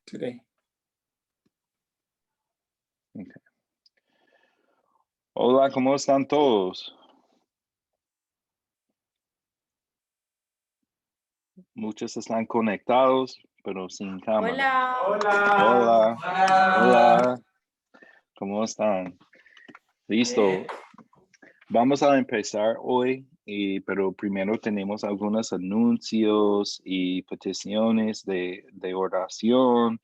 today. Okay. Hola, ¿cómo están todos? Muchos están conectados, pero sin cámara. Hola. Hola. ¿Cómo están? Listo. Vamos a empezar hoy, pero primero tenemos algunos anuncios y peticiones de oración.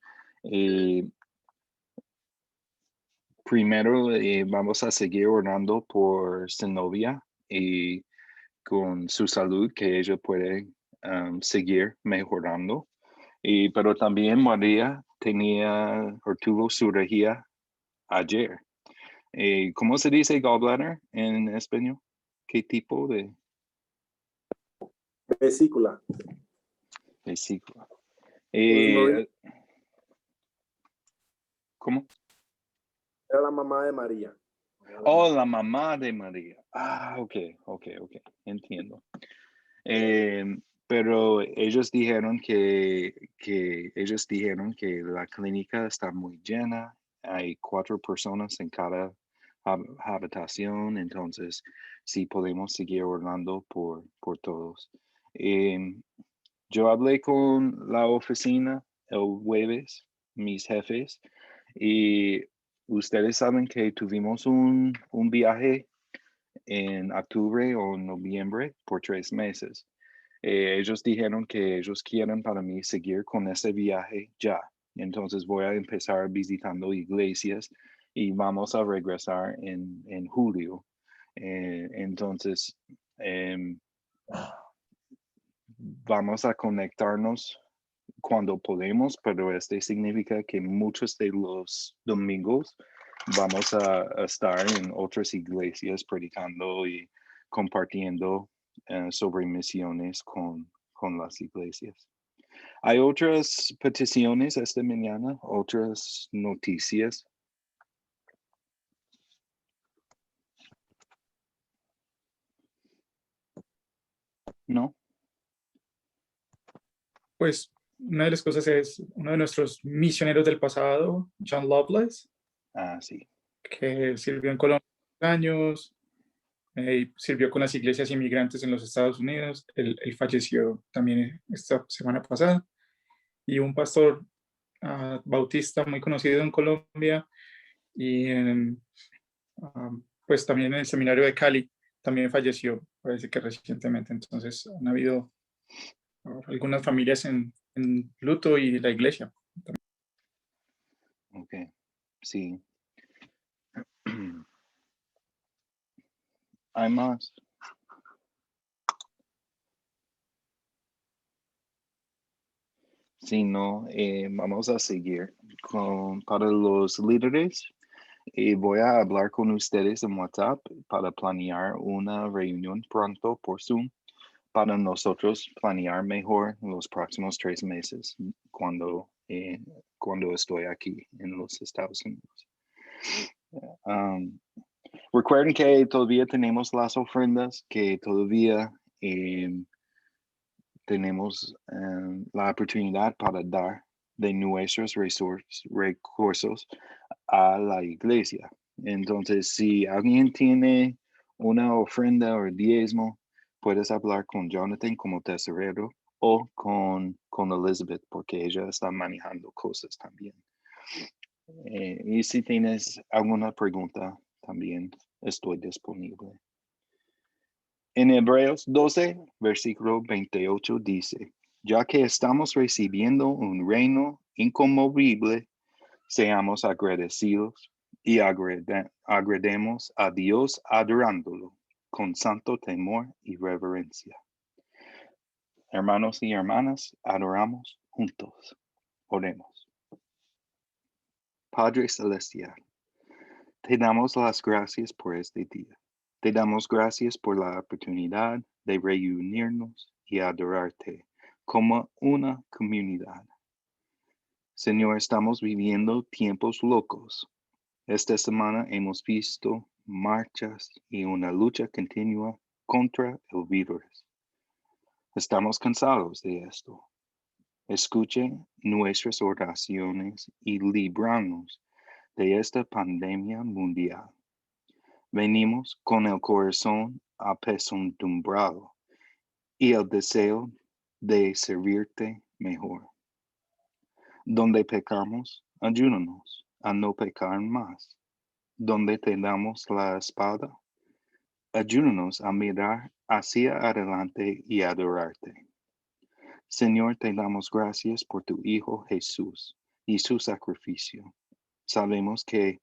Primero vamos a seguir orando por Zenobia y con su salud, que ella puede seguir mejorando. Pero también María tuvo cirugía ayer. ¿Cómo se dice gallbladder en español? ¿Qué tipo de? Vesícula. Vesícula. ¿Cómo? Era la mamá de María. Oh, la mamá de María. Ah, ok. Entiendo. Pero ellos dijeron que la clínica está muy llena. Hay 4 personas en cada habitación, entonces sí podemos seguir orando por todos. Yo hablé con la oficina el jueves, mis jefes, y ustedes saben que tuvimos un viaje en octubre o noviembre por 3 meses. Ellos dijeron que ellos quieren para mí seguir con ese viaje ya. Entonces voy a empezar visitando iglesias y vamos a regresar en julio. Entonces, vamos a conectarnos cuando podemos, pero este significa que muchos de los domingos vamos a estar en otras iglesias predicando y compartiendo sobre misiones con las iglesias. Hay otras peticiones esta mañana, otras noticias. ¿No? Pues una de las cosas es uno de nuestros misioneros del pasado, John Loveless, Sí. que sirvió en Colombia años, sirvió con las iglesias inmigrantes en los Estados Unidos. Él falleció también esta semana pasada. Y un pastor bautista muy conocido en Colombia y pues también en el seminario de Cali también falleció, parece que recientemente. Entonces han habido algunas familias en luto y la iglesia. Ok, sí. Hay más. Si no, vamos a seguir para los líderes. Voy a hablar con ustedes en WhatsApp para planear una reunión pronto por Zoom para nosotros planear mejor los próximos 3 meses cuando estoy aquí en los Estados Unidos. Recuerden que todavía tenemos las ofrendas, que todavía tenemos la oportunidad para dar de nuestros recursos a la iglesia. Entonces, si alguien tiene una ofrenda o diezmo, puedes hablar con Jonathan como tesorero o con Elizabeth, porque ella está manejando cosas también. Y si tienes alguna pregunta, también estoy disponible. En Hebreos 12, versículo 28 dice, ya que estamos recibiendo un reino inconmovible, seamos agradecidos y agrademos a Dios adorándolo con santo temor y reverencia. Hermanos y hermanas, adoramos juntos. Oremos. Padre Celestial, te damos las gracias por este día. Te damos gracias por la oportunidad de reunirnos y adorarte como una comunidad. Señor, estamos viviendo tiempos locos. Esta semana hemos visto marchas y una lucha continua contra el virus. Estamos cansados de esto. Escuche nuestras oraciones y líbranos de esta pandemia mundial. Venimos con el corazón apesadumbrado y el deseo de servirte mejor. Donde pecamos, ayúdanos a no pecar más. Donde te damos la espada, ayúdanos a mirar hacia adelante y adorarte. Señor, te damos gracias por tu Hijo Jesús y su sacrificio. Sabemos que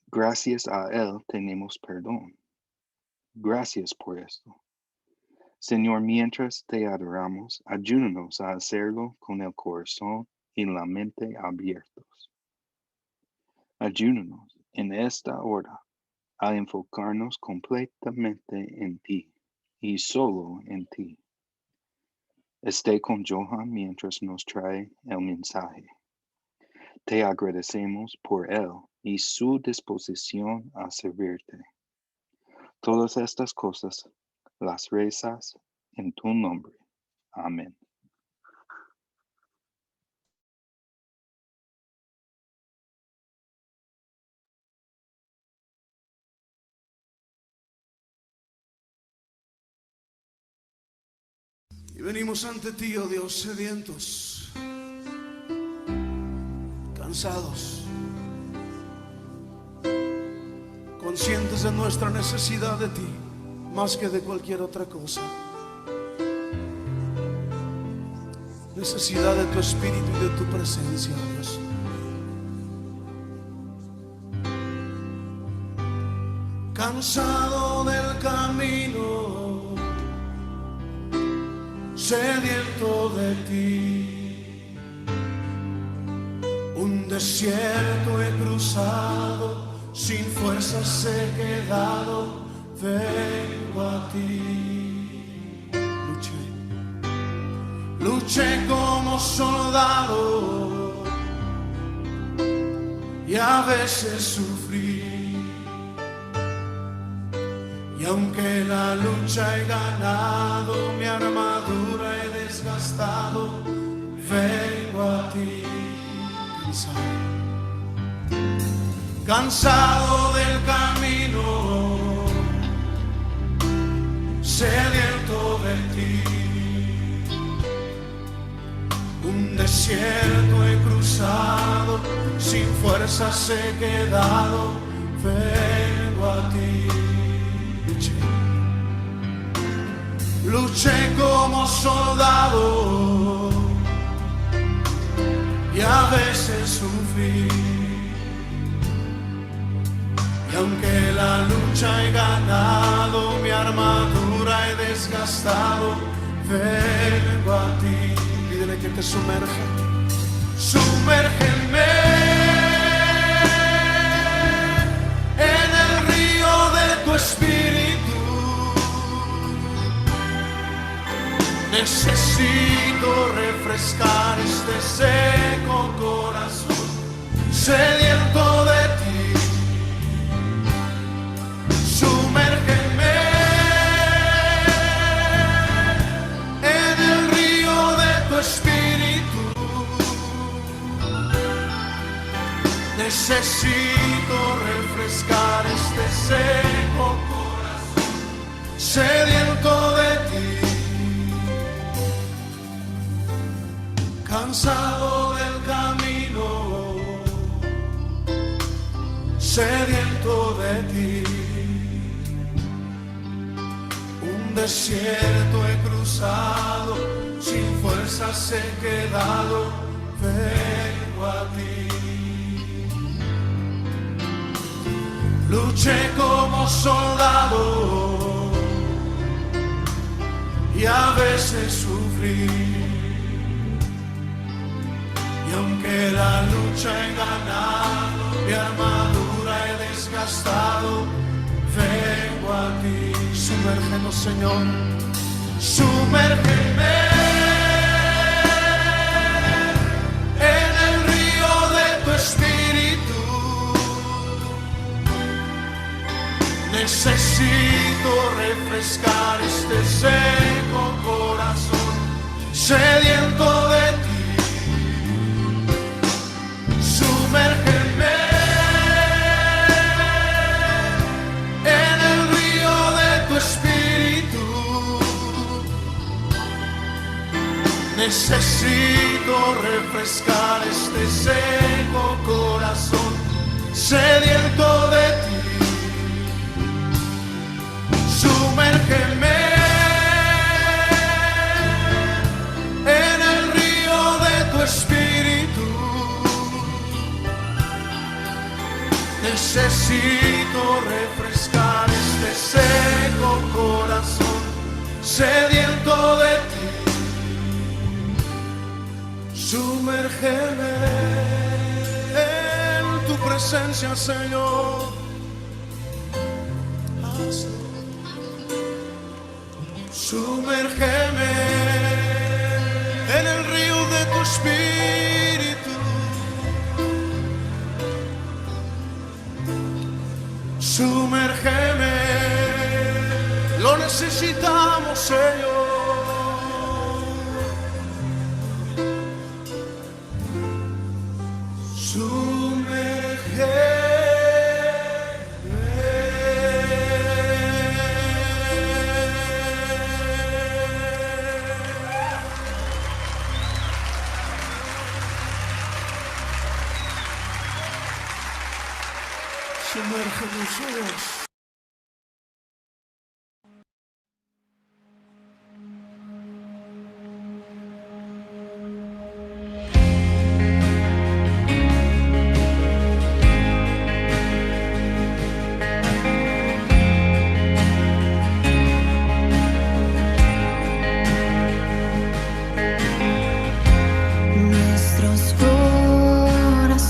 gracias a Él tenemos perdón. Gracias por esto. Señor, mientras te adoramos, ayúdanos a hacerlo con el corazón y la mente abiertos. Ayúdanos en esta hora a enfocarnos completamente en ti y solo en ti. Esté con Johan mientras nos trae el mensaje. Te agradecemos por él y su disposición a servirte. Todas estas cosas las rezas en tu nombre. Amén. Y venimos ante ti, oh Dios, sedientos, cansados, conscientes de nuestra necesidad de ti, más que de cualquier otra cosa. Necesidad de tu espíritu y de tu presencia, oh Dios. Cansado del camino, sediento de ti, un desierto he cruzado, sin fuerzas he quedado, vengo a ti. Luché como soldado y a veces sufrí. Y aunque la lucha he ganado, mi armadura he desgastado, vengo a ti cansado del camino, sediento de ti. Un desierto he cruzado, sin fuerzas he quedado, vengo a ti. Luché como soldado y a veces sufrí. Y aunque la lucha he ganado, mi armadura he desgastado, vengo a ti. Pídele que te sumerja. Sumérgeme en el río de tu espíritu. Necesito refrescar este seco corazón, sediento de ti. Sumérgeme en el río de tu espíritu. Necesito refrescar este seco corazón, sediento de ti. Cansado del camino, sediento de ti. Un desierto he cruzado, sin fuerzas he quedado, vengo a ti. Luché como soldado y a veces sufrí. Y aunque la lucha he ganado, mi armadura he desgastado, vengo a ti. Sumérgenos, Señor, sumérgeme en el río de tu espíritu. Necesito refrescar este seco corazón, sediento de ti. Sumérgeme en el río de tu espíritu. Necesito refrescar este seco corazón, sediento de ti. Sumérgeme en el río de tu espíritu. Necesito refrescar este seco corazón, sediento de ti. Sumérgeme en tu presencia, Señor. Sumérgeme en el río de tu espíritu. Sumérgeme, lo necesitamos, Señor. Sumérgenos, Dios. Nuestros corazones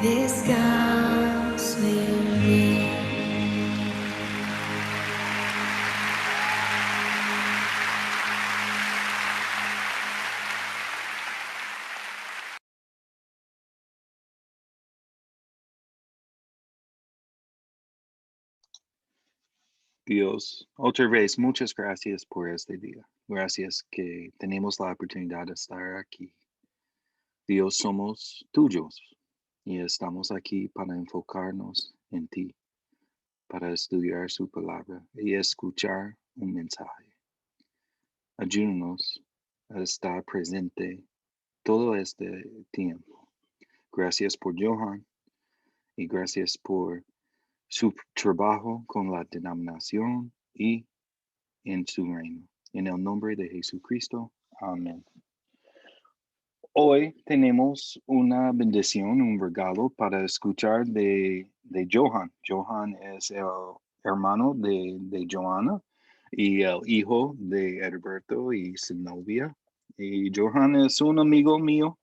descanso en mí. Dios, otra vez, muchas gracias por este día. Gracias que tenemos la oportunidad de estar aquí. Dios, somos tuyos y estamos aquí para enfocarnos en ti, para estudiar su palabra y escuchar un mensaje. Ayúdanos a estar presente todo este tiempo. Gracias por Johan y gracias por su trabajo con la denominación y en su reino. En el nombre de Jesucristo. Amén. Hoy tenemos una bendición, un regalo para escuchar de Johan. Johan es el hermano de Johanna y el hijo de Herberto y su novia. Y Johan es un amigo mío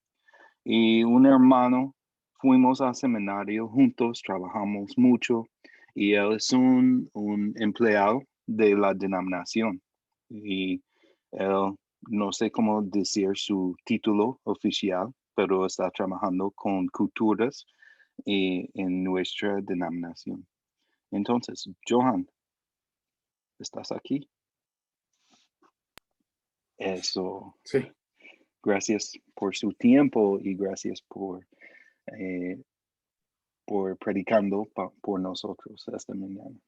y un hermano. Fuimos al seminario juntos, trabajamos mucho y él es un empleado de la denominación. Y él, no sé cómo decir su título oficial, pero está trabajando con culturas en nuestra denominación. Entonces, Johan, ¿estás aquí? Eso. Sí. Gracias por su tiempo y gracias por predicando por nosotros esta mañana.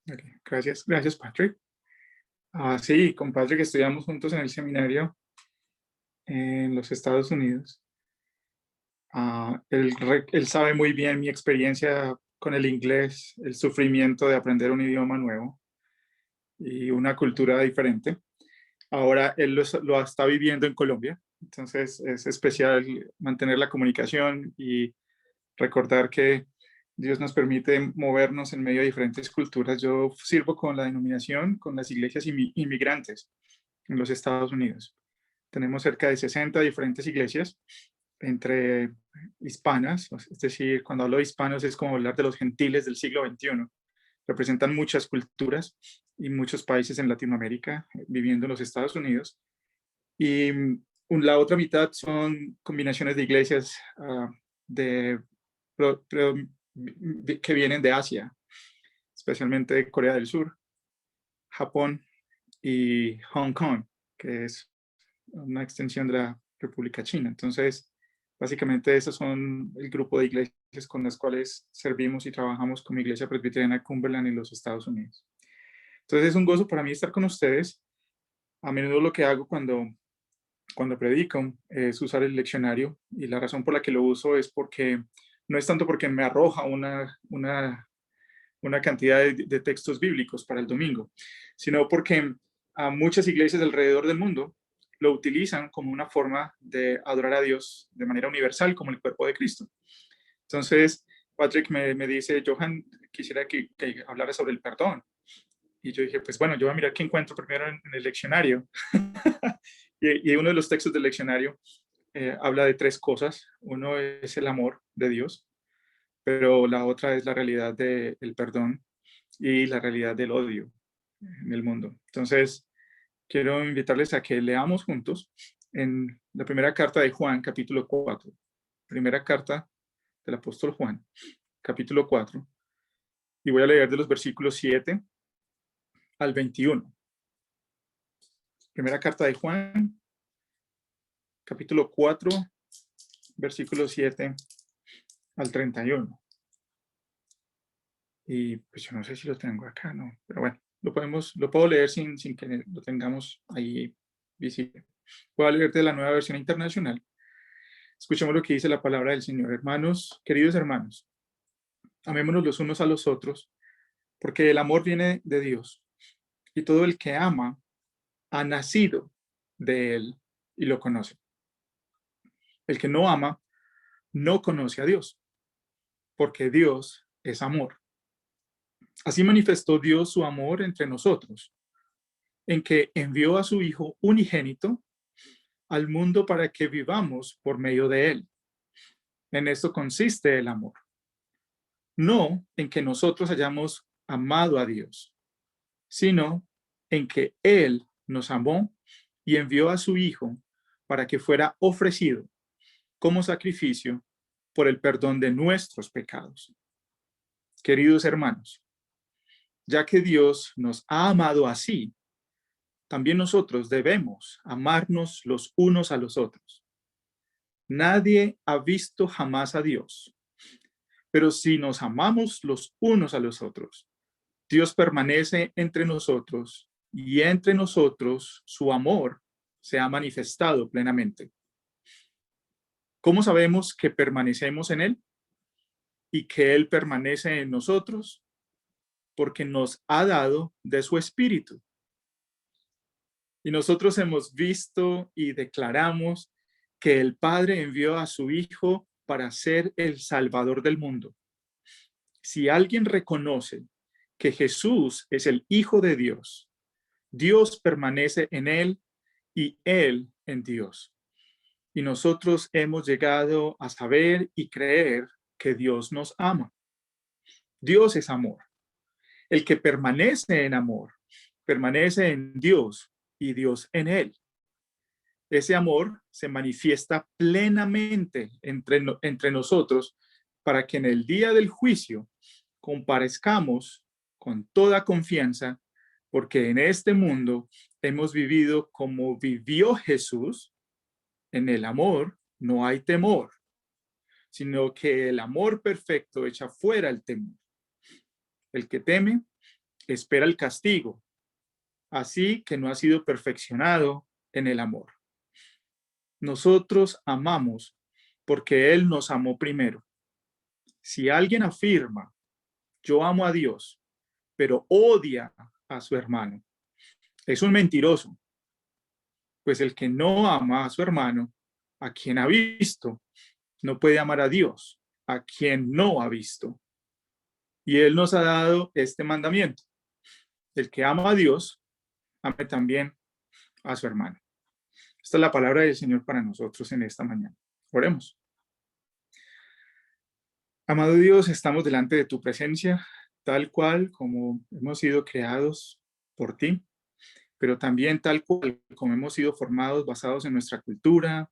Okay. Gracias, Patrick. Sí, con Patrick estudiamos juntos en el seminario en los Estados Unidos. Él sabe muy bien mi experiencia con el inglés, el sufrimiento de aprender un idioma nuevo y una cultura diferente. Ahora él lo está viviendo en Colombia, entonces es especial mantener la comunicación y recordar que Dios nos permite movernos en medio de diferentes culturas. Yo sirvo con la denominación, con las iglesias inmigrantes en los Estados Unidos. Tenemos cerca de 60 diferentes iglesias entre hispanas, es decir, cuando hablo de hispanos es como hablar de los gentiles del siglo XXI. Representan muchas culturas y muchos países en Latinoamérica viviendo en los Estados Unidos. Y la otra mitad son combinaciones de iglesias que vienen de Asia, especialmente de Corea del Sur, Japón y Hong Kong, que es una extensión de la República China. Entonces, básicamente esos son el grupo de iglesias con las cuales servimos y trabajamos como Iglesia Presbiteriana Cumberland en los Estados Unidos. Entonces es un gozo para mí estar con ustedes. A menudo lo que hago cuando predico es usar el leccionario, y la razón por la que lo uso es porque no es tanto porque me arroja una cantidad de textos bíblicos para el domingo, sino porque a muchas iglesias alrededor del mundo lo utilizan como una forma de adorar a Dios de manera universal, como el cuerpo de Cristo. Entonces, Patrick me dice, Johan, quisiera que hablara sobre el perdón. Y yo dije, pues bueno, yo voy a mirar qué encuentro primero en el leccionario. y uno de los textos del leccionario habla de tres cosas. Uno es el amor de Dios, pero la otra es la realidad del perdón y la realidad del odio en el mundo. Entonces, quiero invitarles a que leamos juntos en la primera carta de Juan, capítulo 4. Primera carta del apóstol Juan, capítulo 4. Y voy a leer de los versículos 7 al 21. Primera carta de Juan, capítulo 4, versículos 7 al 31. Y pues yo no sé si lo tengo acá, ¿no? Pero bueno, lo puedo leer sin que lo tengamos ahí visible. Voy a leer de la Nueva Versión Internacional. Escuchemos lo que dice la palabra del Señor. Hermanos, queridos hermanos, amémonos los unos a los otros, porque el amor viene de Dios, y todo el que ama ha nacido de Él y lo conoce. El que no ama no conoce a Dios, porque Dios es amor. Así manifestó Dios su amor entre nosotros, en que envió a su Hijo unigénito al mundo para que vivamos por medio de Él. En esto consiste el amor. No en que nosotros hayamos amado a Dios, sino en que Él nos amó y envió a su Hijo para que fuera ofrecido como sacrificio por el perdón de nuestros pecados. Queridos hermanos, ya que Dios nos ha amado así, también nosotros debemos amarnos los unos a los otros. Nadie ha visto jamás a Dios, pero si nos amamos los unos a los otros, Dios permanece entre nosotros y entre nosotros su amor se ha manifestado plenamente. ¿Cómo sabemos que permanecemos en Él y que Él permanece en nosotros? Porque nos ha dado de su Espíritu. Y nosotros hemos visto y declaramos que el Padre envió a su Hijo para ser el Salvador del mundo. Si alguien reconoce que Jesús es el Hijo de Dios, Dios permanece en él y él en Dios. Y nosotros hemos llegado a saber y creer que Dios nos ama. Dios es amor. El que permanece en amor, permanece en Dios y Dios en él. Ese amor se manifiesta plenamente entre nosotros para que en el día del juicio comparezcamos con toda confianza, porque en este mundo hemos vivido como vivió Jesús. En el amor no hay temor, sino que el amor perfecto echa fuera el temor. El que teme espera el castigo, así que no ha sido perfeccionado en el amor. Nosotros amamos porque Él nos amó primero. Si alguien afirma, yo amo a Dios, pero odia a su hermano, es un mentiroso, pues el que no ama a su hermano, a quien ha visto, no puede amar a Dios, a quien no ha visto. Y Él nos ha dado este mandamiento: el que ama a Dios, ame también a su hermano. Esta es la palabra del Señor para nosotros en esta mañana. Oremos. Amado Dios, estamos delante de tu presencia, tal cual como hemos sido creados por ti, pero también tal cual como hemos sido formados basados en nuestra cultura,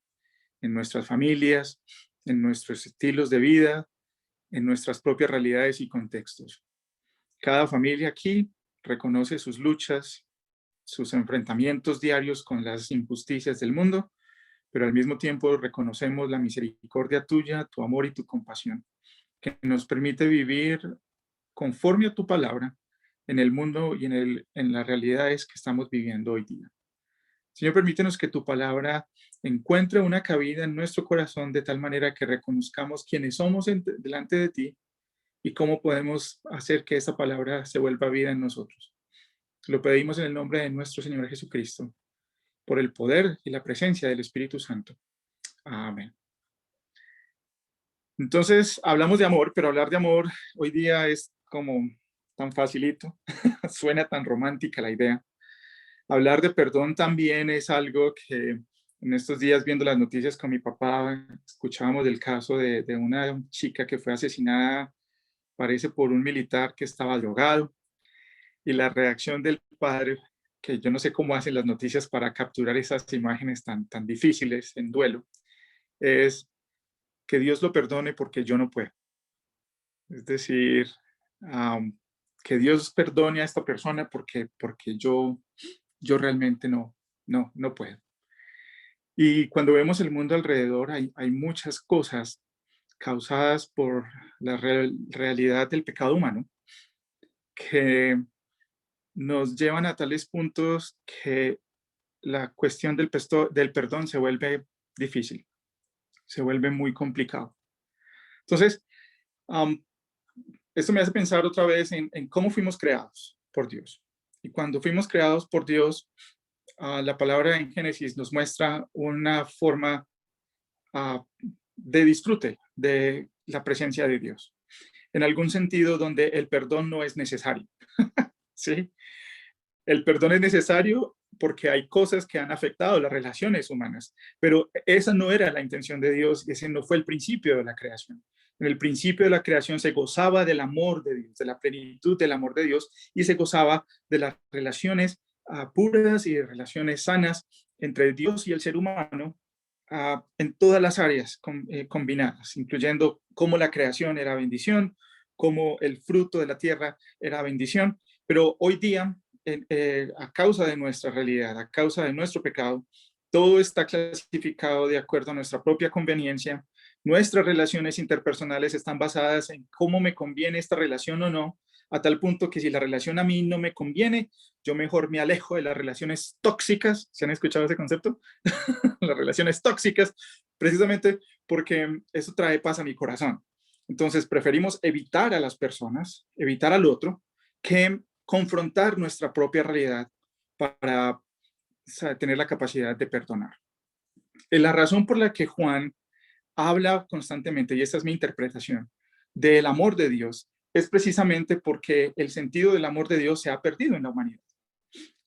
en nuestras familias, en nuestros estilos de vida, en nuestras propias realidades y contextos. Cada familia aquí reconoce sus luchas, sus enfrentamientos diarios con las injusticias del mundo, pero al mismo tiempo reconocemos la misericordia tuya, tu amor y tu compasión, que nos permite vivir conforme a tu palabra en el mundo y en las realidades que estamos viviendo hoy día. Señor, permítenos que tu palabra encuentre una cabida en nuestro corazón de tal manera que reconozcamos quiénes somos delante de ti y cómo podemos hacer que esa palabra se vuelva vida en nosotros. Lo pedimos en el nombre de nuestro Señor Jesucristo, por el poder y la presencia del Espíritu Santo. Amén. Entonces, hablamos de amor, pero hablar de amor hoy día es como tan facilito, suena tan romántica la idea. Hablar de perdón también es algo que en estos días, viendo las noticias con mi papá, escuchábamos del caso de una chica que fue asesinada, parece por un militar que estaba drogado, y la reacción del padre, que yo no sé cómo hacen las noticias para capturar esas imágenes tan difíciles en duelo, es que Dios lo perdone porque yo no puedo. Es decir, que Dios perdone a esta persona porque yo realmente no puedo. Y cuando vemos el mundo alrededor, hay muchas cosas causadas por la realidad del pecado humano que nos llevan a tales puntos que la cuestión del perdón se vuelve difícil, se vuelve muy complicado. Entonces, esto me hace pensar otra vez en cómo fuimos creados por Dios. Y cuando fuimos creados por Dios, la palabra en Génesis nos muestra una forma de disfrute de la presencia de Dios. En algún sentido donde el perdón no es necesario. ¿Sí? El perdón es necesario porque hay cosas que han afectado las relaciones humanas, pero esa no era la intención de Dios y ese no fue el principio de la creación. En el principio de la creación se gozaba del amor de Dios, de la plenitud del amor de Dios, y se gozaba de las relaciones puras y de relaciones sanas entre Dios y el ser humano en todas las áreas combinadas, incluyendo cómo la creación era bendición, cómo el fruto de la tierra era bendición. Pero hoy día, a causa de nuestra realidad, a causa de nuestro pecado, todo está clasificado de acuerdo a nuestra propia conveniencia. Nuestras relaciones interpersonales están basadas en cómo me conviene esta relación o no, a tal punto que si la relación a mí no me conviene, yo mejor me alejo de las relaciones tóxicas. ¿Se han escuchado ese concepto? Las relaciones tóxicas, precisamente porque eso trae paz a mi corazón. Entonces preferimos evitar a las personas, evitar al otro, que confrontar nuestra propia realidad para tener la capacidad de perdonar. La razón por la que Juan habla constantemente, y esta es mi interpretación, del amor de Dios, es precisamente porque el sentido del amor de Dios se ha perdido en la humanidad.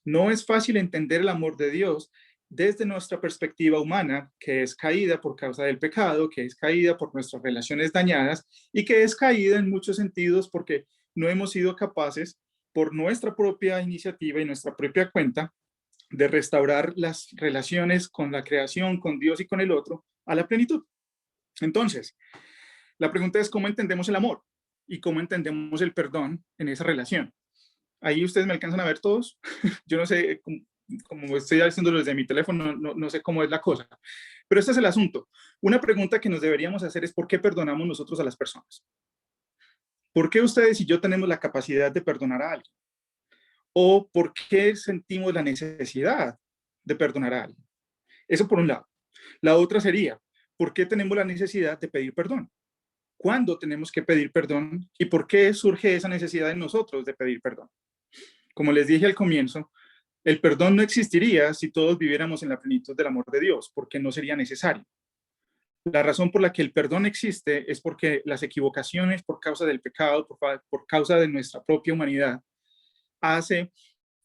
No es fácil entender el amor de Dios desde nuestra perspectiva humana, que es caída por causa del pecado, que es caída por nuestras relaciones dañadas y que es caída en muchos sentidos porque no hemos sido capaces, por nuestra propia iniciativa y nuestra propia cuenta, de restaurar las relaciones con la creación, con Dios y con el otro a la plenitud. Entonces, la pregunta es cómo entendemos el amor y cómo entendemos el perdón en esa relación. Ahí ustedes me alcanzan a ver todos. Yo no sé, como estoy haciéndolo desde mi teléfono, no sé cómo es la cosa. Pero este es el asunto. Una pregunta que nos deberíamos hacer es ¿por qué perdonamos nosotros a las personas? ¿Por qué ustedes y yo tenemos la capacidad de perdonar a alguien? ¿O por qué sentimos la necesidad de perdonar a alguien? Eso por un lado. La otra sería, ¿por qué tenemos la necesidad de pedir perdón? ¿Cuándo tenemos que pedir perdón? ¿Y por qué surge esa necesidad en nosotros de pedir perdón? Como les dije al comienzo, el perdón no existiría si todos viviéramos en la plenitud del amor de Dios, porque no sería necesario. La razón por la que el perdón existe es porque las equivocaciones por causa del pecado, por causa de nuestra propia humanidad, hace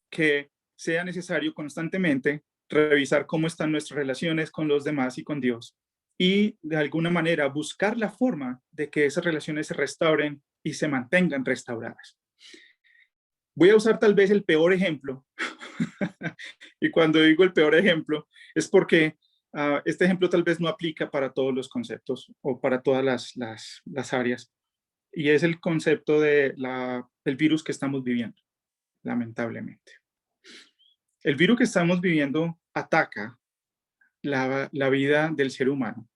que sea necesario constantemente revisar cómo están nuestras relaciones con los demás y con Dios y de alguna manera buscar la forma de que esas relaciones se restauren y se mantengan restauradas. Voy a usar tal vez el peor ejemplo y cuando digo el peor ejemplo es porque este ejemplo tal vez no aplica para todos los conceptos o para todas las áreas y es el concepto del virus que estamos viviendo, lamentablemente. El virus que estamos viviendo ataca la vida del ser humano.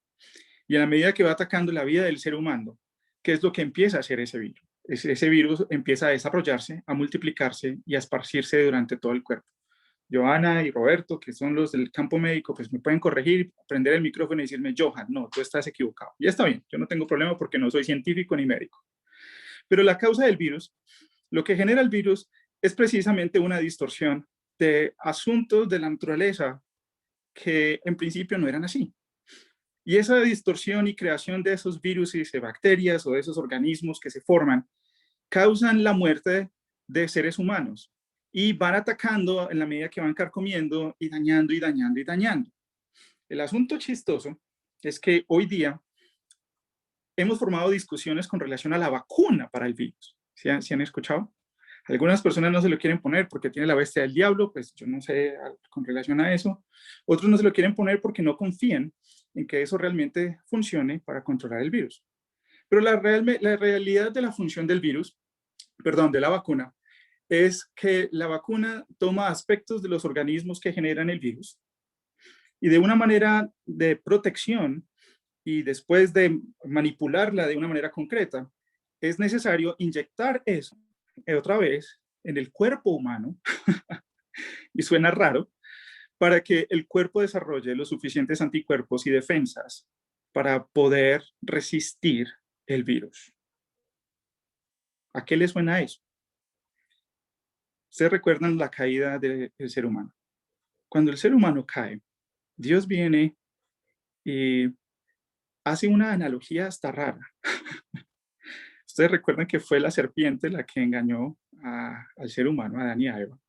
Y a la medida que va atacando la vida del ser humano, ¿qué es lo que empieza a hacer ese virus? Ese virus empieza a desarrollarse, a multiplicarse y a esparcirse durante todo el cuerpo. Johanna y Roberto, que son los del campo médico, pues me pueden corregir, prender el micrófono y decirme, Johan, no, tú estás equivocado. Y está bien, yo no tengo problema porque no soy científico ni médico. Pero la causa del virus, lo que genera el virus es precisamente una distorsión de asuntos de la naturaleza que en principio no eran así. Y esa distorsión y creación de esos virus y de bacterias o de esos organismos que se forman causan la muerte de seres humanos y van atacando en la medida que van carcomiendo y dañando y dañando y dañando. El asunto chistoso es que hoy día hemos formado discusiones con relación a la vacuna para el virus. ¿Sí han escuchado? Algunas personas no se lo quieren poner porque tiene la bestia del diablo, pues yo no sé con relación a eso. Otros no se lo quieren poner porque no confían en que eso realmente funcione para controlar el virus. Pero la realidad de la función del virus, perdón, de la vacuna, es que la vacuna toma aspectos de los organismos que generan el virus y de una manera de protección y después de manipularla de una manera concreta, es necesario inyectar eso otra vez en el cuerpo humano, y suena raro, para que el cuerpo desarrolle los suficientes anticuerpos y defensas para poder resistir el virus. ¿A qué le suena eso? Ustedes recuerdan la caída del ser humano. Cuando el ser humano cae, Dios viene y hace una analogía hasta rara. Ustedes recuerdan que fue la serpiente la que engañó al ser humano, a Adán y a Eva.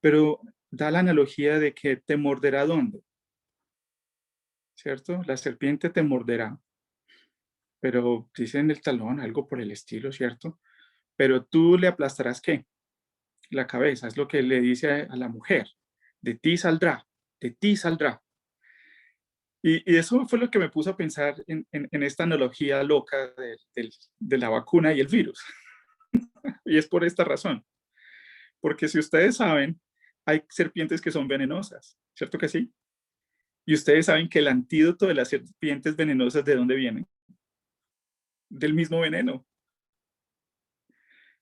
Pero da la analogía de que te morderá ¿dónde? ¿Cierto? La serpiente te morderá, pero dice en el talón, algo por el estilo, ¿cierto? Pero tú le aplastarás, ¿qué? La cabeza, es lo que le dice a la mujer. De ti saldrá, de ti saldrá. Y eso fue lo que me puso a pensar en esta analogía loca de la vacuna y el virus. Y es por esta razón. Porque si ustedes saben, hay serpientes que son venenosas, ¿cierto que sí? Y ustedes saben que el antídoto de las serpientes venenosas, ¿de dónde viene? Del mismo veneno.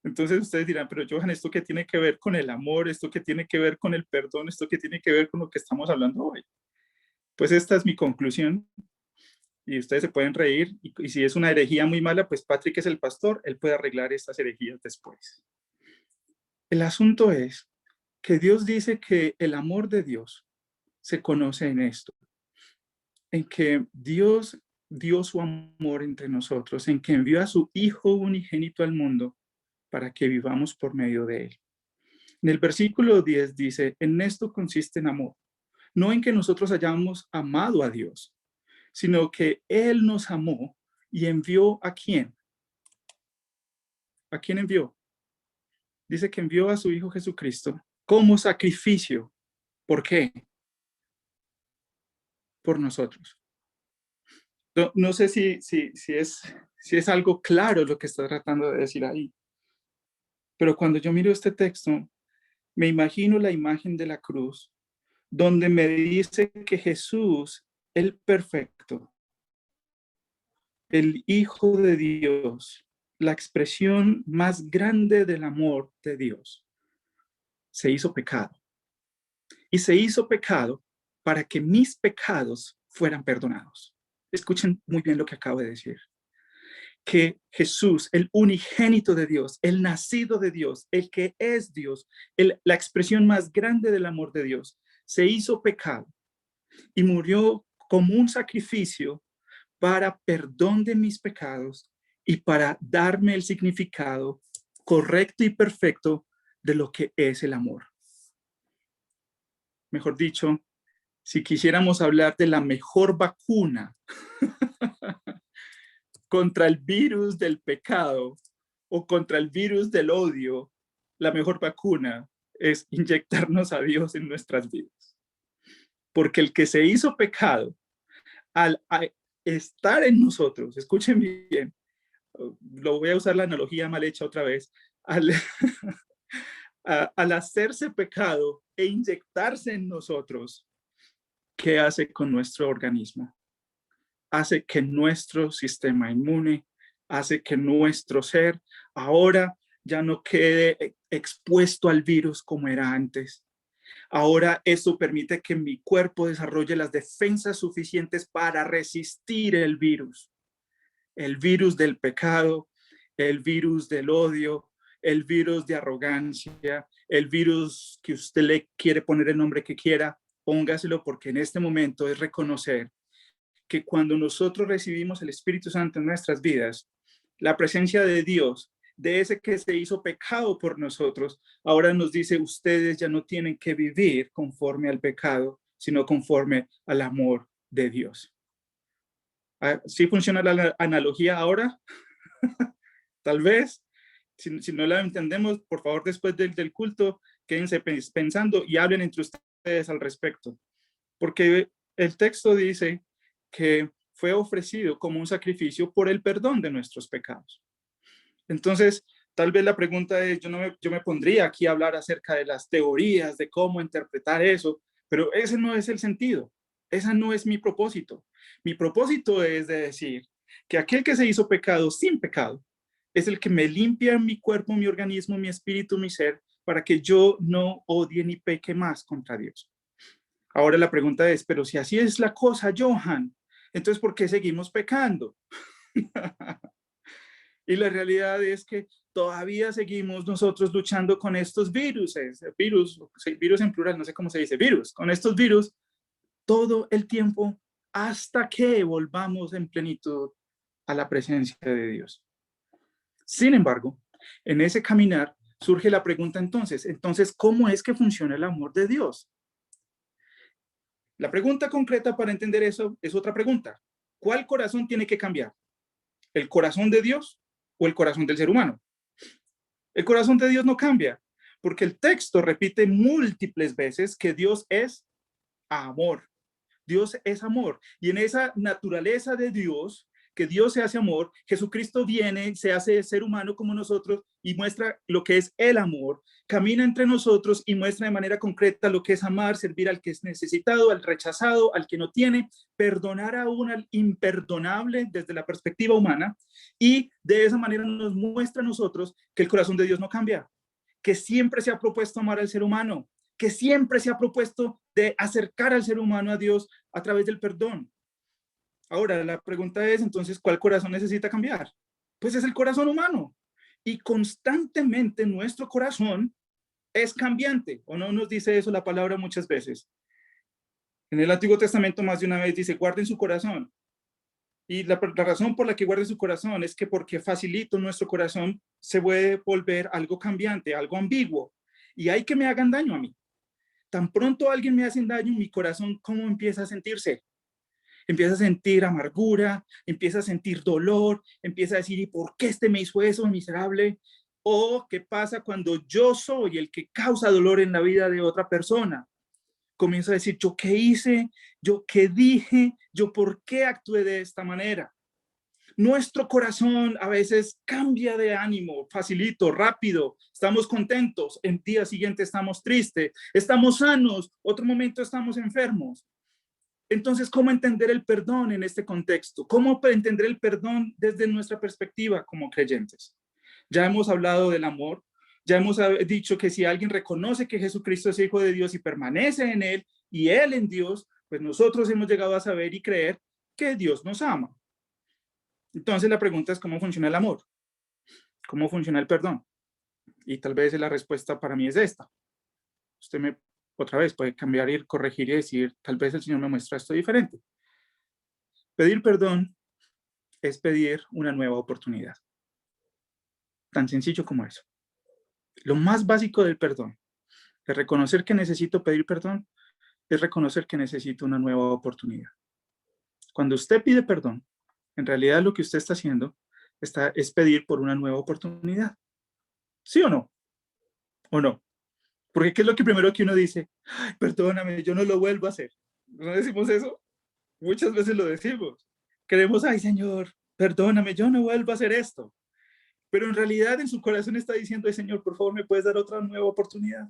Entonces ustedes dirán, pero Johan, ¿esto qué tiene que ver con el amor? ¿Esto qué tiene que ver con el perdón? ¿Esto qué tiene que ver con lo que estamos hablando hoy? Pues esta es mi conclusión. Y ustedes se pueden reír. Y si es una herejía muy mala, pues Patrick es el pastor. Él puede arreglar estas herejías después. El asunto es que Dios dice que el amor de Dios se conoce en esto. En que Dios dio su amor entre nosotros, en que envió a su Hijo unigénito al mundo para que vivamos por medio de él. En el versículo 10 dice, en esto consiste en amor, no en que nosotros hayamos amado a Dios, sino que Él nos amó y envió ¿a quién? ¿A quién envió? Dice que envió a su Hijo Jesucristo como sacrificio. ¿Por qué? Por nosotros. No sé si es algo claro lo que está tratando de decir ahí. Pero cuando yo miro este texto, me imagino la imagen de la cruz, donde me dice que Jesús, el perfecto, el Hijo de Dios, la expresión más grande del amor de Dios, se hizo pecado. Y se hizo pecado para que mis pecados fueran perdonados. Escuchen muy bien lo que acabo de decir. Que Jesús, el unigénito de Dios, el nacido de Dios, el que es Dios, la expresión más grande del amor de Dios, se hizo pecado y murió como un sacrificio para perdón de mis pecados y para darme el significado correcto y perfecto de lo que es el amor. Mejor dicho, si quisiéramos hablar de la mejor vacuna contra el virus del pecado o contra el virus del odio, la mejor vacuna es inyectarnos a Dios en nuestras vidas. Porque el que se hizo pecado, al estar en nosotros, escuchen bien, lo voy a usar la analogía mal hecha otra vez, al hacerse pecado e inyectarse en nosotros, ¿qué hace con nuestro organismo? Hace que nuestro sistema inmune, hace que nuestro ser ahora ya no quede expuesto al virus como era antes. Ahora esto permite que mi cuerpo desarrolle las defensas suficientes para resistir el virus del pecado, el virus del odio, el virus de arrogancia, el virus que usted le quiere poner el nombre que quiera, póngaselo, porque en este momento es reconocer que cuando nosotros recibimos el Espíritu Santo en nuestras vidas, la presencia de Dios, de ese que se hizo pecado por nosotros, ahora nos dice, ustedes ya no tienen que vivir conforme al pecado, sino conforme al amor de Dios. ¿Sí funciona la analogía ahora? Tal vez. Si no la entendemos, por favor, después del culto, quédense pensando y hablen entre ustedes al respecto. Porque el texto dice que fue ofrecido como un sacrificio por el perdón de nuestros pecados. Entonces, tal vez la pregunta es, yo me pondría aquí a hablar acerca de las teorías, de cómo interpretar eso, pero ese no es el sentido. Ese no es mi propósito. Mi propósito es de decir que aquel que se hizo pecado sin pecado es el que me limpia mi cuerpo, mi organismo, mi espíritu, mi ser, para que yo no odie ni peque más contra Dios. Ahora la pregunta es, pero si así es la cosa, Johan, entonces ¿por qué seguimos pecando? Y la realidad es que todavía seguimos nosotros luchando con estos virus en plural, no sé cómo se dice, con estos virus, todo el tiempo hasta que volvamos en plenitud a la presencia de Dios. Sin embargo, en ese caminar surge la pregunta entonces, ¿cómo es que funciona el amor de Dios? La pregunta concreta para entender eso es otra pregunta. ¿Cuál corazón tiene que cambiar? ¿El corazón de Dios o el corazón del ser humano? El corazón de Dios no cambia, porque el texto repite múltiples veces que Dios es amor. Dios es amor. Y en esa naturaleza de Dios, que Dios se hace amor, Jesucristo viene, se hace ser humano como nosotros y muestra lo que es el amor, camina entre nosotros y muestra de manera concreta lo que es amar, servir al que es necesitado, al rechazado, al que no tiene, perdonar aún al imperdonable desde la perspectiva humana, y de esa manera nos muestra a nosotros que el corazón de Dios no cambia, que siempre se ha propuesto amar al ser humano, que siempre se ha propuesto de acercar al ser humano a Dios a través del perdón. Ahora, la pregunta es, entonces, ¿cuál corazón necesita cambiar? Pues es el corazón humano. Y constantemente nuestro corazón es cambiante. ¿O no nos dice eso la palabra muchas veces? En el Antiguo Testamento más de una vez dice, guarden su corazón. Y la razón por la que guarden su corazón es que porque facilito nuestro corazón se puede volver algo cambiante, algo ambiguo. Y hay que me hagan daño a mí. Tan pronto alguien me hace daño, mi corazón, ¿cómo empieza a sentirse? Empieza a sentir amargura, empieza a sentir dolor, empieza a decir, ¿y por qué este me hizo eso, miserable? O, ¿qué pasa cuando yo soy el que causa dolor en la vida de otra persona? Comienzo a decir, ¿yo qué hice? ¿Yo qué dije? ¿Yo por qué actué de esta manera? Nuestro corazón a veces cambia de ánimo, facilito, rápido. Estamos contentos, el día siguiente estamos tristes, estamos sanos, otro momento estamos enfermos. Entonces, ¿cómo entender el perdón en este contexto? ¿Cómo entender el perdón desde nuestra perspectiva como creyentes? Ya hemos hablado del amor, ya hemos dicho que si alguien reconoce que Jesucristo es Hijo de Dios y permanece en Él y Él en Dios, pues nosotros hemos llegado a saber y creer que Dios nos ama. Entonces la pregunta es, ¿cómo funciona el amor? ¿Cómo funciona el perdón? Y tal vez la respuesta para mí es esta. Usted me otra vez puede cambiar y corregir y decir, tal vez el Señor me muestra esto diferente. Pedir perdón es pedir una nueva oportunidad. Tan sencillo como eso. Lo más básico del perdón, de reconocer que necesito pedir perdón, es reconocer que necesito una nueva oportunidad. Cuando usted pide perdón, en realidad lo que usted está haciendo es pedir por una nueva oportunidad. ¿Sí o no? ¿O no? Porque ¿qué es lo que primero que uno dice? Ay, perdóname, yo no lo vuelvo a hacer. ¿No decimos eso? Muchas veces lo decimos. Queremos, ay Señor, perdóname, yo no vuelvo a hacer esto. Pero en realidad en su corazón está diciendo, ay Señor, por favor, ¿me puedes dar otra nueva oportunidad?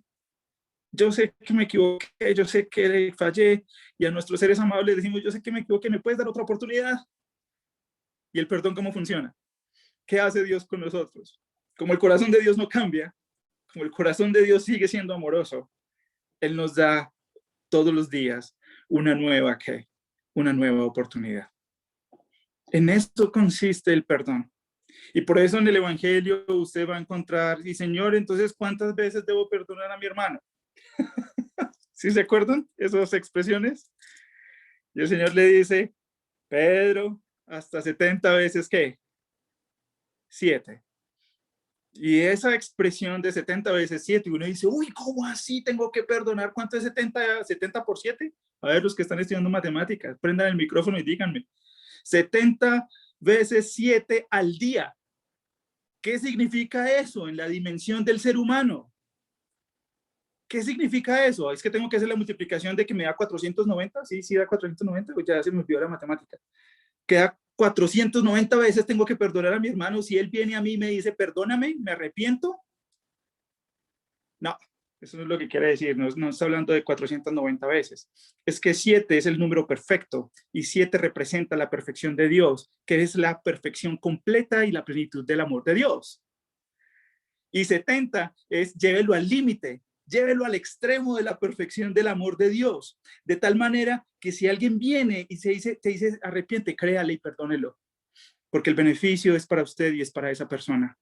Yo sé que me equivoqué, yo sé que fallé. Y a nuestros seres amables decimos, yo sé que me equivoqué, ¿me puedes dar otra oportunidad? ¿Y el perdón cómo funciona? ¿Qué hace Dios con nosotros? Como el corazón de Dios no cambia, como el corazón de Dios sigue siendo amoroso, Él nos da todos los días una nueva oportunidad. En esto consiste el perdón. Y por eso en el Evangelio usted va a encontrar, y Señor, entonces, ¿cuántas veces debo perdonar a mi hermano? ¿Sí se acuerdan esas expresiones? Y el Señor le dice, Pedro, hasta 70 veces, ¿qué? 7. Y esa expresión de 70 veces 7, uno dice, uy, ¿cómo así tengo que perdonar? ¿Cuánto es 70? ¿70 por 7? A ver, los que están estudiando matemáticas, prendan el micrófono y díganme. 70 veces 7 al día. ¿Qué significa eso en la dimensión del ser humano? ¿Qué significa eso? Es que tengo que hacer la multiplicación de que me da 490. Sí, da 490, pues ya se me olvidó la matemática. Queda 490 veces tengo que perdonar a mi hermano. Si él viene a mí y me dice, perdóname, me arrepiento. No, eso no es lo que quiere decir. No está hablando de 490 veces. Es que 7 es el número perfecto y 7 representa la perfección de Dios, que es la perfección completa y la plenitud del amor de Dios. Y 70 es llévelo al límite, llévelo al extremo de la perfección del amor de Dios, de tal manera que si alguien viene y te dice arrepiente, créale y perdónelo, porque el beneficio es para usted y es para esa persona,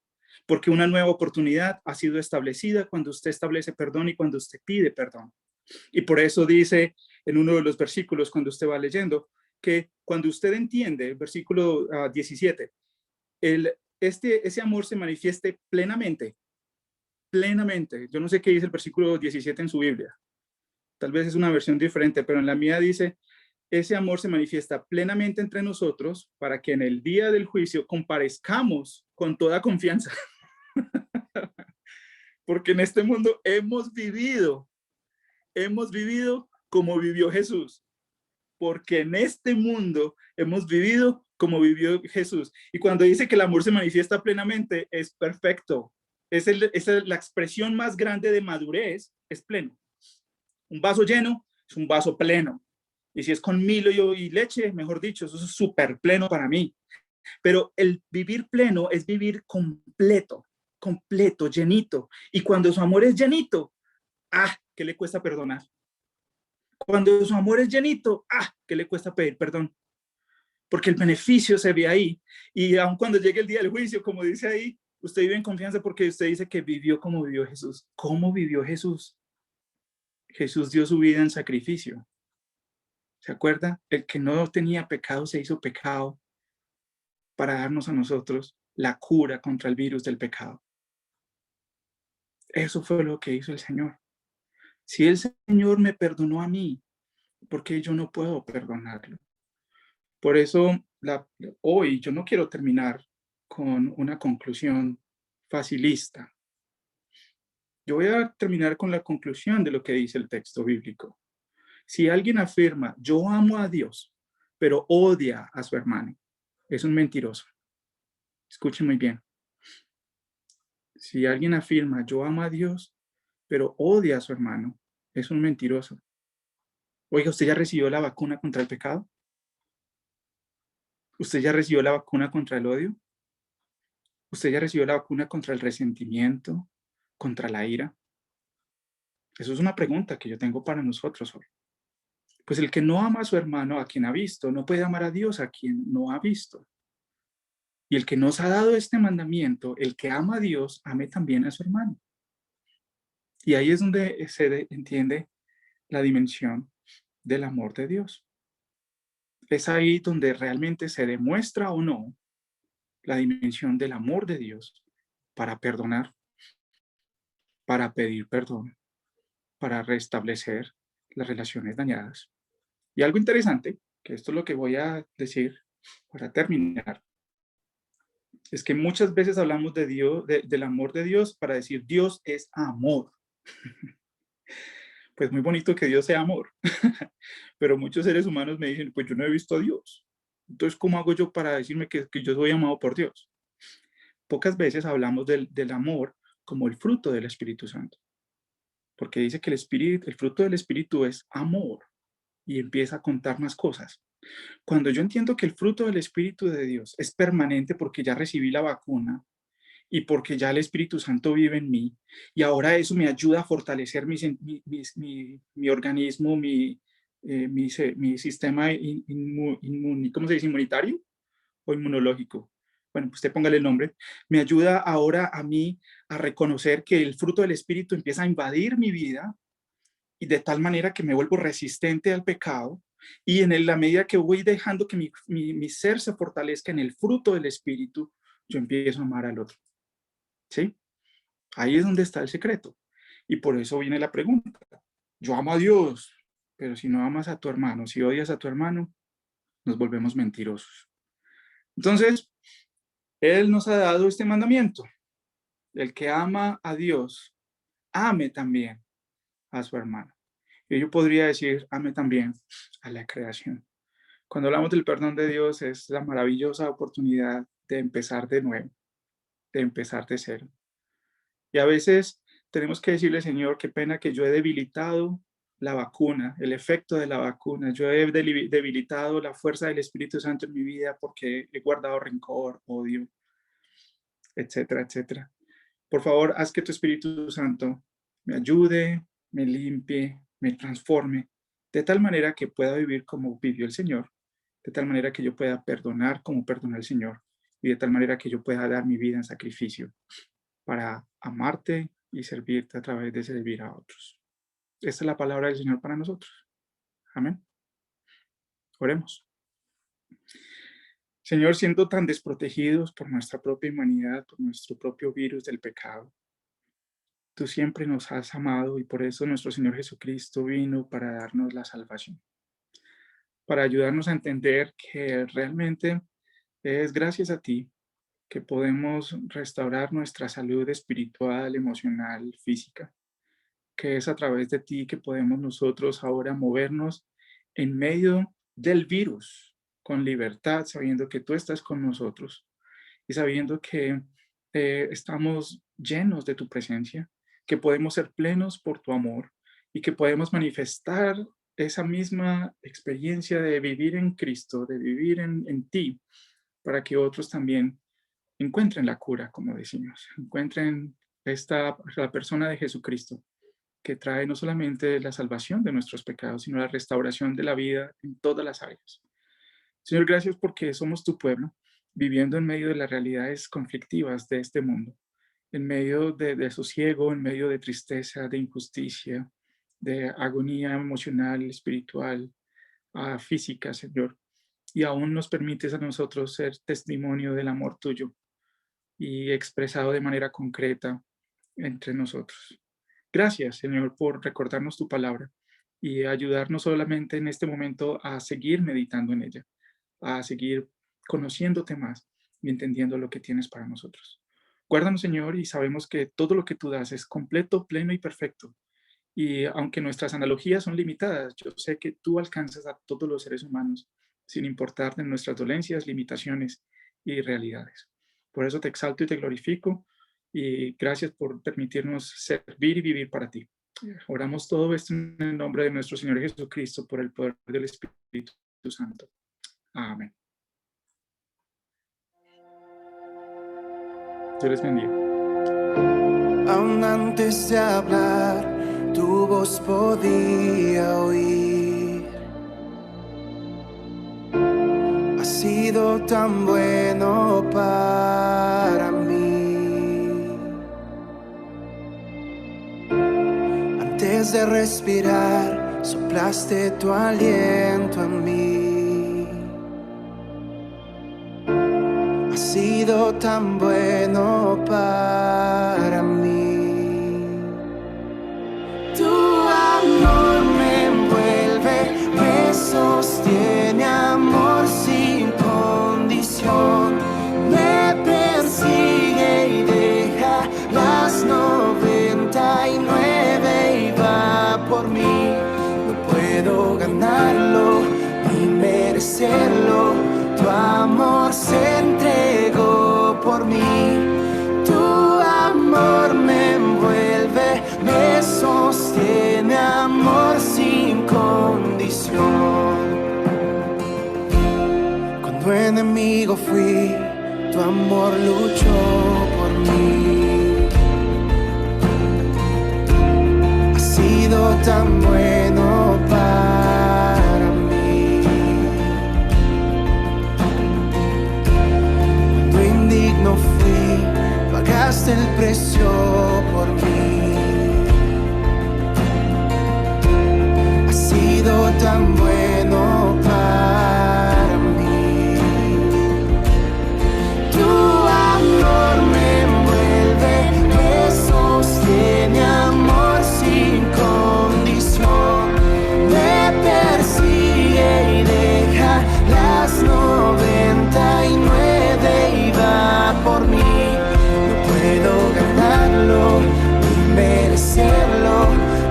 porque una nueva oportunidad ha sido establecida cuando usted establece perdón y cuando usted pide perdón. Y por eso dice en uno de los versículos cuando usted va leyendo, que cuando usted entiende, el versículo 17, ese amor se manifieste plenamente plenamente. Yo no sé qué dice el versículo 17 en su Biblia. Tal vez es una versión diferente, pero en la mía dice, ese amor se manifiesta plenamente entre nosotros para que en el día del juicio comparezcamos con toda confianza. Porque en este mundo hemos vivido como vivió Jesús. Porque en este mundo hemos vivido como vivió Jesús. Y cuando dice que el amor se manifiesta plenamente, es perfecto. Es la expresión más grande de madurez, es pleno. Un vaso lleno es un vaso pleno. Y si es con Milo y leche, mejor dicho, eso es súper pleno para mí. Pero el vivir pleno es vivir completo, llenito. Y cuando su amor es llenito, ¿qué le cuesta perdonar? Cuando su amor es llenito, ¿qué le cuesta pedir perdón? Porque el beneficio se ve ahí. Y aun cuando llegue el día del juicio, como dice ahí, usted vive en confianza porque usted dice que vivió como vivió Jesús. ¿Cómo vivió Jesús? Jesús dio su vida en sacrificio. ¿Se acuerda? El que no tenía pecado se hizo pecado para darnos a nosotros la cura contra el virus del pecado. Eso fue lo que hizo el Señor. Si el Señor me perdonó a mí, ¿por qué yo no puedo perdonarlo? Por eso hoy yo no quiero terminar con una conclusión facilista. Yo voy a terminar con la conclusión de lo que dice el texto bíblico. Si alguien afirma, yo amo a Dios, pero odia a su hermano, es un mentiroso. Escuchen muy bien. Si alguien afirma, yo amo a Dios, pero odia a su hermano, es un mentiroso. Oiga, ¿usted ya recibió la vacuna contra el pecado? ¿Usted ya recibió la vacuna contra el odio? ¿Usted ya recibió la vacuna contra el resentimiento, contra la ira? Eso es una pregunta que yo tengo para nosotros hoy. Pues el que no ama a su hermano, a quien ha visto, no puede amar a Dios, a quien no ha visto. Y el que nos ha dado este mandamiento, el que ama a Dios, ame también a su hermano. Y ahí es donde se entiende la dimensión del amor de Dios. Es ahí donde realmente se demuestra o no la dimensión del amor de Dios para perdonar, para pedir perdón, para restablecer las relaciones dañadas. Y algo interesante, que esto es lo que voy a decir para terminar, es que muchas veces hablamos de Dios, del amor de Dios para decir Dios es amor. Pues muy bonito que Dios sea amor, pero muchos seres humanos me dicen, pues yo no he visto a Dios. Entonces, ¿cómo hago yo para decirme que yo soy amado por Dios? Pocas veces hablamos del amor como el fruto del Espíritu Santo, porque dice que el fruto del Espíritu es amor y empieza a contar más cosas. Cuando yo entiendo que el fruto del Espíritu de Dios es permanente porque ya recibí la vacuna y porque ya el Espíritu Santo vive en mí, y ahora eso me ayuda a fortalecer mi organismo, mi sistema ¿cómo se dice? Inmunitario o inmunológico. Bueno, pues usted póngale el nombre. Me ayuda ahora a mí a reconocer que el fruto del Espíritu empieza a invadir mi vida y de tal manera que me vuelvo resistente al pecado. Y en la medida que voy dejando que mi ser se fortalezca en el fruto del Espíritu, yo empiezo a amar al otro. ¿Sí? Ahí es donde está el secreto. Y por eso viene la pregunta. Yo amo a Dios, pero si no amas a tu hermano, si odias a tu hermano, nos volvemos mentirosos. Entonces, Él nos ha dado este mandamiento. El que ama a Dios, ame también a su hermano. Y yo podría decir, ame también a la creación. Cuando hablamos del perdón de Dios, es la maravillosa oportunidad de empezar de nuevo, de empezar de cero. Y a veces tenemos que decirle, Señor, qué pena que yo he debilitado la vacuna, el efecto de la vacuna. Yo he debilitado la fuerza del Espíritu Santo en mi vida porque he guardado rencor, odio, etcétera, etcétera. Por favor, haz que tu Espíritu Santo me ayude, me limpie, me transforme, de tal manera que pueda vivir como vivió el Señor, de tal manera que yo pueda perdonar como perdonó el Señor, y de tal manera que yo pueda dar mi vida en sacrificio para amarte y servirte a través de servir a otros. Esta es la palabra del Señor para nosotros. Amén. Oremos. Señor, siendo tan desprotegidos por nuestra propia humanidad, por nuestro propio virus del pecado, Tú siempre nos has amado y por eso nuestro Señor Jesucristo vino para darnos la salvación, para ayudarnos a entender que realmente es gracias a ti que podemos restaurar nuestra salud espiritual, emocional, física, que es a través de ti que podemos nosotros ahora movernos en medio del virus con libertad, sabiendo que tú estás con nosotros y sabiendo que estamos llenos de tu presencia, que podemos ser plenos por tu amor y que podemos manifestar esa misma experiencia de vivir en Cristo, de vivir en ti, para que otros también encuentren la cura, como decimos, encuentren la persona de Jesucristo, que trae no solamente la salvación de nuestros pecados, sino la restauración de la vida en todas las áreas. Señor, gracias porque somos tu pueblo, viviendo en medio de las realidades conflictivas de este mundo, en medio de desosiego, en medio de tristeza, de injusticia, de agonía emocional, espiritual, física, Señor. Y aún nos permites a nosotros ser testimonio del amor tuyo y expresado de manera concreta entre nosotros. Gracias, Señor, por recordarnos tu palabra y ayudarnos solamente en este momento a seguir meditando en ella, a seguir conociéndote más y entendiendo lo que tienes para nosotros. Guárdanos, Señor, y sabemos que todo lo que tú das es completo, pleno y perfecto. Y aunque nuestras analogías son limitadas, yo sé que tú alcanzas a todos los seres humanos, sin importar de nuestras dolencias, limitaciones y realidades. Por eso te exalto y te glorifico, y gracias por permitirnos servir y vivir para ti. Oramos todo esto en el nombre de nuestro Señor Jesucristo, por el poder del Espíritu Santo. Amén. Dios les bendiga. Aún antes de hablar, tu voz podía oír. Has sido tan bueno para mí. Antes de respirar, soplaste tu aliento en mí. Has sido tan bueno para mí. Tu amor me envuelve, me sostiene, amor sin condición. Me persigue y deja las 99 y va por mí. No puedo ganarlo ni merecerlo. Tu amor se entregó por mí. Tu amor me envuelve, me sostiene, amor sin condición. Cuando enemigo fui, tu amor luchó por mí. Has sido tan bueno para mí. Cuando indigno fui, pagaste el precio por mí. Has sido tan bueno para mí. Tu amor me envuelve, me sostiene, amor sin condición. Me persigue y deja las 99 y va por mí. No puedo ganarlo ni merecerlo.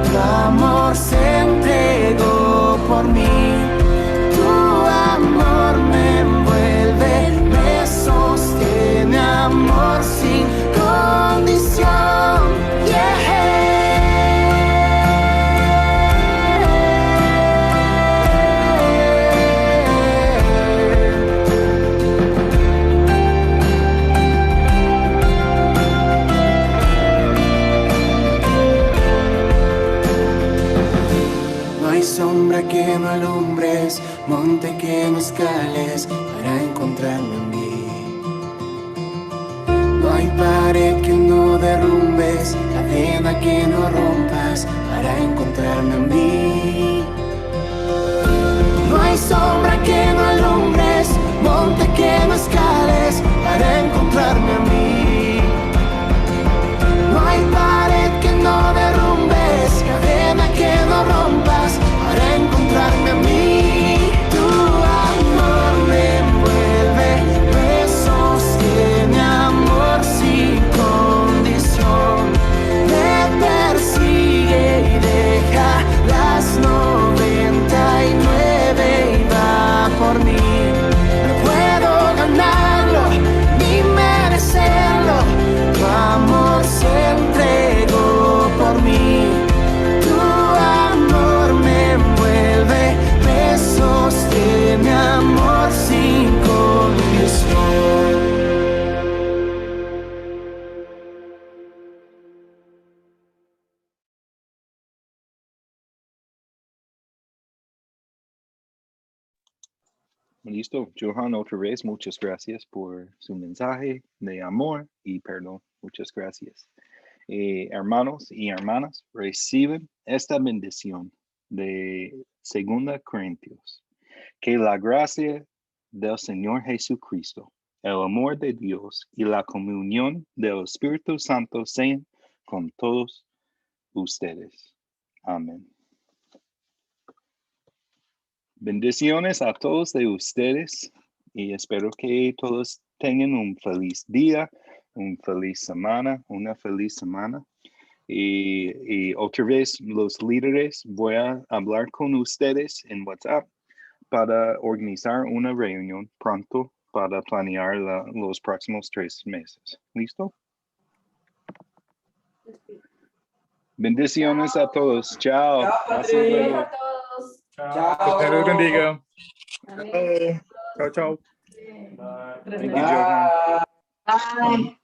Tu amor se entregó por mí. Tu amor me envuelve, me sostiene, amor sin condición. No hay sombra que no alumbres, monte que no escales para encontrarme en mí. No hay pared que no derrumbes, cadena que no rompas para encontrarme en mí. No hay sombra que no alumbres, monte que no escales para encontrarme en mí. No hay pared que Listo. Johan, otra vez, muchas gracias por su mensaje de amor y perdón. Muchas gracias. Hermanos y hermanas, reciben esta bendición de 2 Corintios. Que la gracia del Señor Jesucristo, el amor de Dios y la comunión del Espíritu Santo sean con todos ustedes. Amén. Bendiciones a todos de ustedes y espero que todos tengan un feliz día, una feliz semana. Y otra vez, los líderes, voy a hablar con ustedes en WhatsApp para organizar una reunión pronto para planear los próximos 3 meses. ¿Listo? Bendiciones a todos. Chao. Chao, Hasta Patrick. luego. A todos. Chao. Que Dios bendiga. Amén. Chao, chao. Thank you, Johan. Bye. Bye.